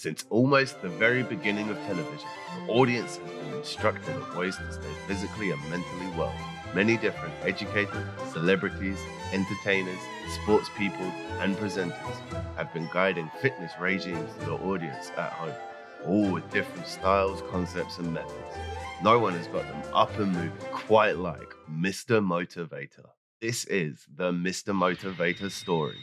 Since almost the very beginning of television, the audience has been instructed of ways to stay physically and mentally well. Many different educators, celebrities, entertainers, sports people, and presenters have been guiding fitness regimes to the audience at home, all with different styles, concepts, and methods. No one has got them up and moving quite like Mr. Motivator. This is the Mr. Motivator Story.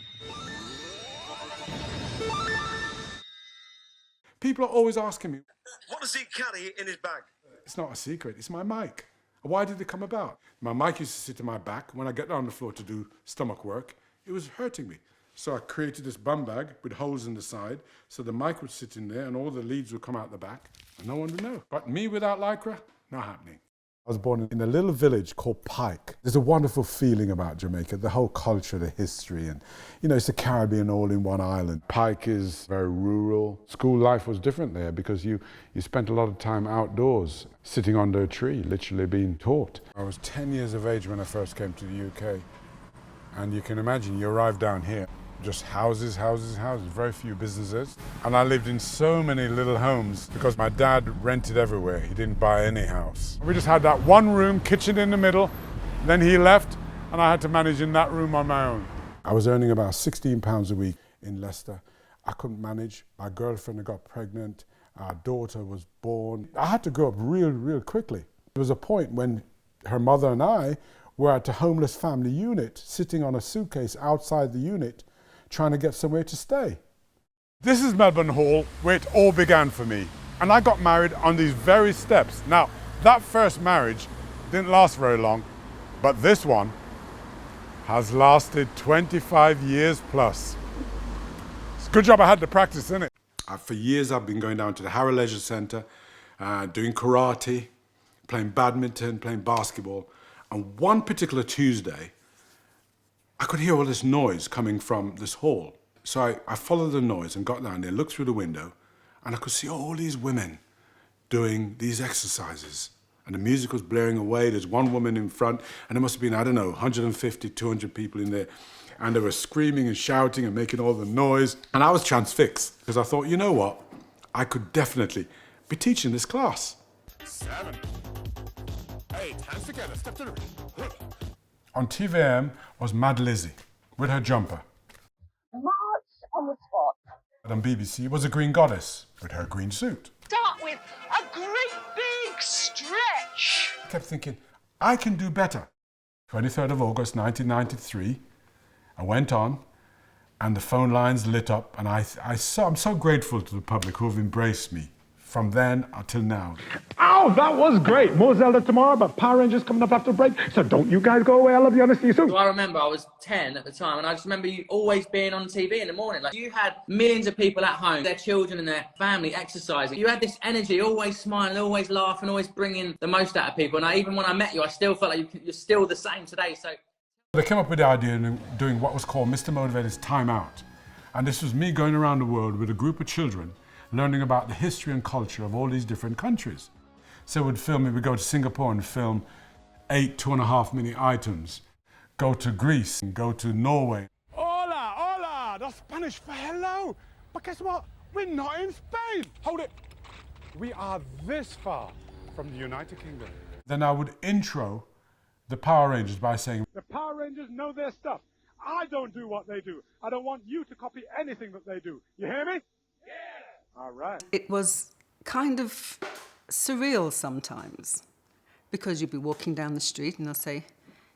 People are always asking me, what does he carry in his bag? it's not a secret, it's my mic. Why did it come about? My mic used to sit in my back. When I get down on the floor to do stomach work, it was hurting me. So I created this bum bag with holes in the side, so the mic would sit in there and all the leads would come out the back, and no one would know. But me without Lycra, not happening. I was born in a little village called Pike. There's a wonderful feeling about Jamaica, the whole culture, the history, and it's the Caribbean all in one island. Pike is very rural. School life was different there because you spent a lot of time outdoors, sitting under a tree, literally being taught. I was 10 years of age when I first came to the UK, and you can imagine, you arrive down here, just houses, very few businesses. And I lived in so many little homes because my dad rented everywhere. He didn't buy any house. We just had that one room, kitchen in the middle. Then he left and I had to manage in that room on my own. I was earning about £16 a week in Leicester. I couldn't manage. My girlfriend had got pregnant. Our daughter was born. I had to grow up real quickly. There was a point when her mother and I were at a homeless family unit, sitting on a suitcase outside the unit, trying to get somewhere to stay. This is Melbourne Hall, where it all began for me. And I got married on these very steps. Now, that first marriage didn't last very long, but this one has lasted 25 years plus. It's a good job I had the practice, isn't it? For years I've been going down to the Harrow Leisure Centre, doing karate, playing badminton, playing basketball. And one particular Tuesday, I could hear all this noise coming from this hall. So I followed the noise and got down there, looked through the window, and I could see all these women doing these exercises. And the music was blaring away. There's one woman in front, and there must have been, 150, 200 people in there. And they were screaming and shouting and making all the noise. And I was transfixed, because I thought, you know what? I could definitely be teaching this class. 7, 8, hands together, step to the ring. On TVM was Mad Lizzie with her jumper. March on the spot. And on BBC was a Green Goddess with her green suit. Start with a great big stretch. I kept thinking, I can do better. 23rd of August 1993, I went on and the phone lines lit up, and I'm so grateful to the public who have embraced me from then until now. Oh, that was great. More Zelda tomorrow, but Power Rangers coming up after the break. So don't you guys go away. I love you. I'll see you soon. So I remember I was 10 at the time, and I just remember you always being on TV in the morning. Like, you had millions of people at home, their children and their family exercising. You had this energy, always smiling, always laughing, always bringing the most out of people. And even when I met you, I still felt like you're still the same today. So they came up with the idea of doing what was called Mr Motivator's Time Out. And this was me going around the world with a group of children, learning about the history and culture of all these different countries. So we'd go to Singapore and film 8 2.5-minute items, go to Greece and go to Norway. Hola, hola. That's Spanish for hello. But guess what? We're not in Spain. Hold it. We are this far from the United Kingdom. Then I would intro the Power Rangers by saying, The Power Rangers know their stuff. I don't do what they do. I don't want you to copy anything that they do. You hear me? All right. It was kind of surreal sometimes, because you'd be walking down the street and they'll say,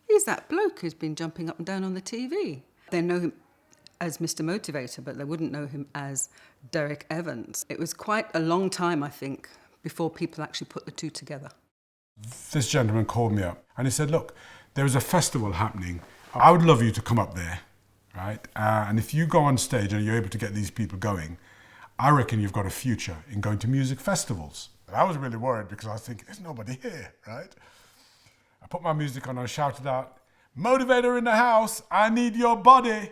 he's that bloke who's been jumping up and down on the TV. They know him as Mr Motivator, but they wouldn't know him as Derek Evans. It was quite a long time, I think, before people actually put the two together. This gentleman called me up and he said, look, there is a festival happening. I would love you to come up there, right? And if you go on stage and you're able to get these people going, I reckon you've got a future in going to music festivals. And I was really worried because I was thinking, there's nobody here, right? I put my music on and I shouted out, Motivator in the house, I need your body.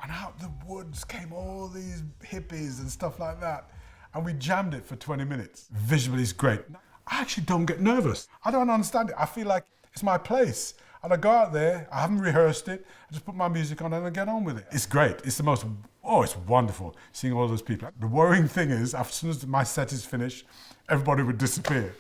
And out the woods came all these hippies and stuff like that. And we jammed it for 20 minutes. Visually, it's great. I actually don't get nervous. I don't understand it. I feel like it's my place. And I go out there, I haven't rehearsed it, I just put my music on and I get on with it. It's great. It's it's wonderful seeing all those people. The worrying thing is, as soon as my set is finished, everybody would disappear.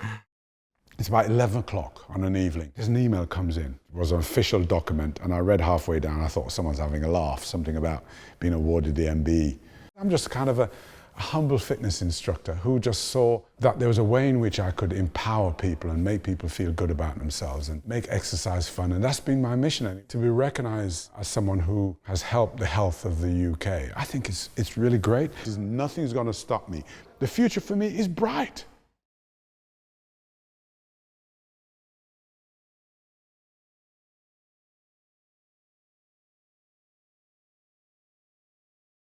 It's about 11 o'clock on an evening. There's an email comes in. It was an official document, and I read halfway down. I thought someone's having a laugh, something about being awarded the MBE. I'm just kind of a humble fitness instructor who just saw that there was a way in which I could empower people and make people feel good about themselves and make exercise fun. And that's been my mission. And to be recognized as someone who has helped the health of the UK, I think it's really great. Nothing's going to stop me. The future for me is bright.